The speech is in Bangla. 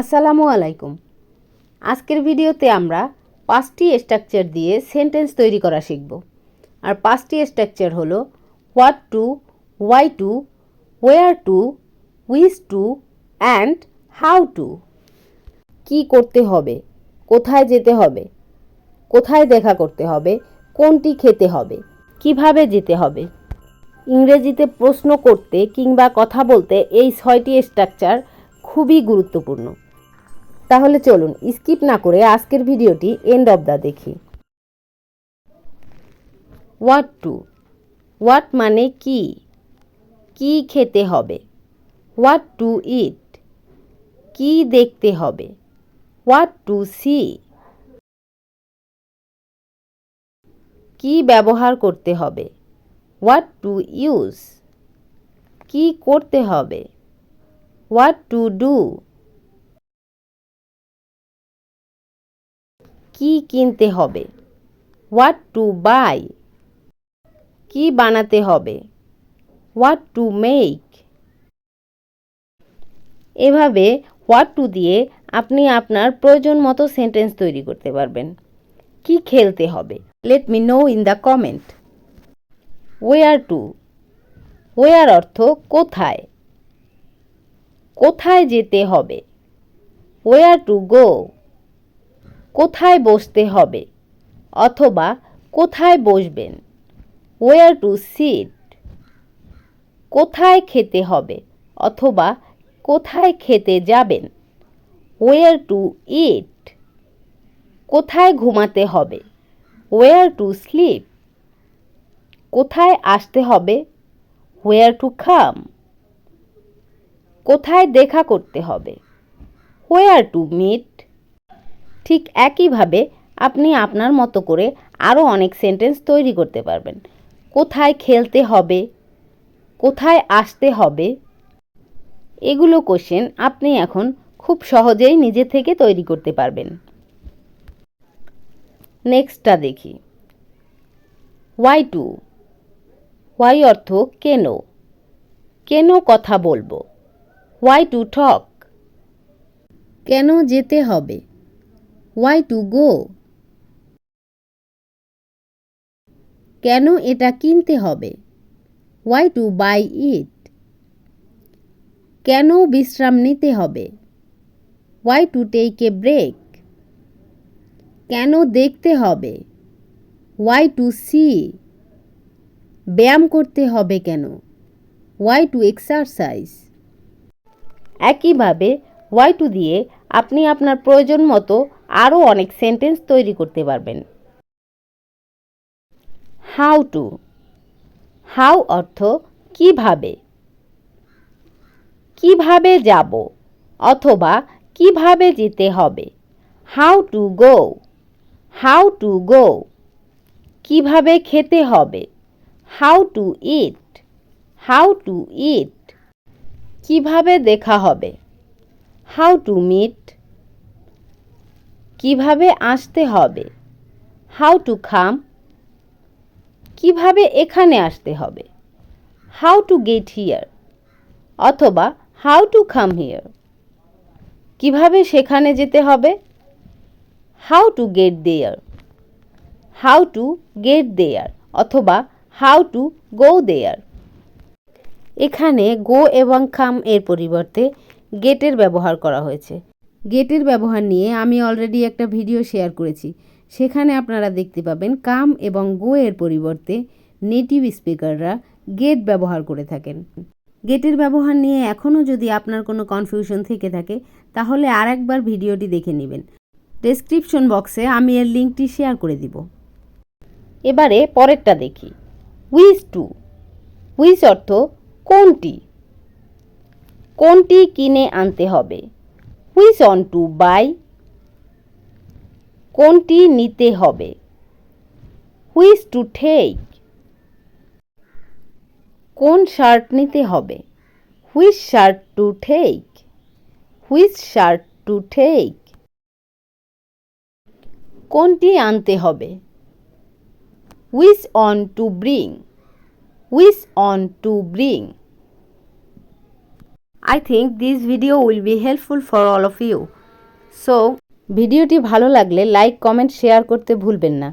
আসসালামু আলাইকুম। আজকের ভিডিওতে আমরা 5টি স্ট্রাকচার দিয়ে সেন্টেন্স তৈরি করা শিখব। আর 5টি স্ট্রাকচার হলো what to, why to, where to, which to and how to. কি করতে হবে, কোথায় যেতে হবে, কোথায় দেখা করতে হবে, কোনটি খেতে হবে, কিভাবে যেতে হবে। ইংরেজিতে প্রশ্ন করতে কিংবা কথা বলতে এই 6টি স্ট্রাকচার খুবই গুরুত্বপূর্ণ। তাহলে চলুন স্কিপ না করে আজকের ভিডিওটি এন্ড অব দা দেখি। হোয়াট টু, হোয়াট মানে কি, কি খেতে হবে। হোয়াট টু ইট, কি দেখতে হবে। হোয়াট টু সি, কি ব্যবহার করতে হবে। হোয়াট টু ইউজ, কি করতে হবে। হোয়াট টু ডু, কি কিনতে হবে। হোয়াট টু বাই, কি বানাতে হবে। What to make. এভাবে হোয়াট টু দিয়ে আপনি আপনার প্রয়োজন মতো সেন্টেন্স তৈরি করতে পারবেন। কি খেলতে হবে, let me know in the comment. Where to, where অর্থ কোথায়, কোথায় যেতে হবে। ওয়্যার টু গো, কোথায় বসতে হবে অথবা কোথায় বসবেন। ওয়্যার টু সিট, কোথায় খেতে হবে অথবা কোথায় খেতে যাবেন। ওয়্যার টু ইট, কোথায় ঘুমাতে হবে। ওয়্যার টু স্লিপ, কোথায় আসতে হবে। হোয়ার টু কাম, কোথায় দেখা করতে হবে। Where to meet. ঠিক একইভাবে আপনি আপনার মতো করে আরও অনেক সেন্টেন্স তৈরি করতে পারবেন। কোথায় খেলতে হবে, কোথায় আসতে হবে, এগুলো কোশ্চেন আপনি এখন খুব সহজেই নিজে থেকে তৈরি করতে পারবেন। নেক্সটটা দেখি। হোয়াই টু, হোয়াই অর্থ কেন, কেন কথা বলবো। হোয়াই টু টক, কেন যেতে হবে। হোয়াই টু গো, কেন এটা কিনতে হবে। হোয়াই টু বাই ইট, কেন বিশ্রাম নিতে হবে। Why to take a break, কেন দেখতে হবে। হোয়াই টু সি, ব্যায়াম করতে হবে কেন। Why to exercise. একইভাবে হোয়াই টু দিয়ে আপনি আপনার প্রয়োজন মতো আরও অনেক সেন্টেন্স তৈরি করতে পারবেন। হাউ টু, হাউ অর্থ কিভাবে, কিভাবে যাব অথবা কিভাবে যেতে হবে। How to go, how to go, কিভাবে খেতে হবে। How to eat, how to eat, কিভাবে দেখা হবে। হাউ টু মিট, কিভাবে আসতে হবে। হাউ টু কাম, কিভাবে এখানে আসতে হবে। হাউ টু গেট হিয়ার অথবা হাউ টু কাম হিয়ার, কিভাবে সেখানে যেতে হবে। How to get there, how to get there অথবা হাউ টু গো দেয়ার। এখানে গো এবং কাম এর পরিবর্তে গেটের ব্যবহার করা হয়েছে। গেটের ব্যবহার নিয়ে আমি অলরেডি একটা ভিডিও শেয়ার করেছি, সেখানে আপনারা দেখতে পাবেন কাম এবং গো এর পরিবর্তে নেটিভ স্পিকাররা গেট ব্যবহার করে থাকেন। গেটের ব্যবহার নিয়ে এখনও যদি আপনার কোনো কনফিউশন থেকে থাকে তাহলে আরেকবার ভিডিওটি দেখে নেবেন। ডেসক্রিপশন বক্সে আমি এর লিঙ্কটি শেয়ার করে দিব। এবারে পরেরটা দেখি। হুইচ টু, হুইচ অর্থ কোনটি, কোনটি কিনে আনতে হবে। হুইচ অন টু বাই, কোনটি নিতে হবে। হুইচ টু টেক, কোন শার্ট নিতে হবে। Which shirt to take, which shirt to take, কোনটি আনতে হবে। Which one to bring, which one to bring, I think this video will be helpful for all of you. So, ভিডিওটি ভালো লাগলে লাইক, কমেন্ট, শেয়ার করতে ভুলবেন না।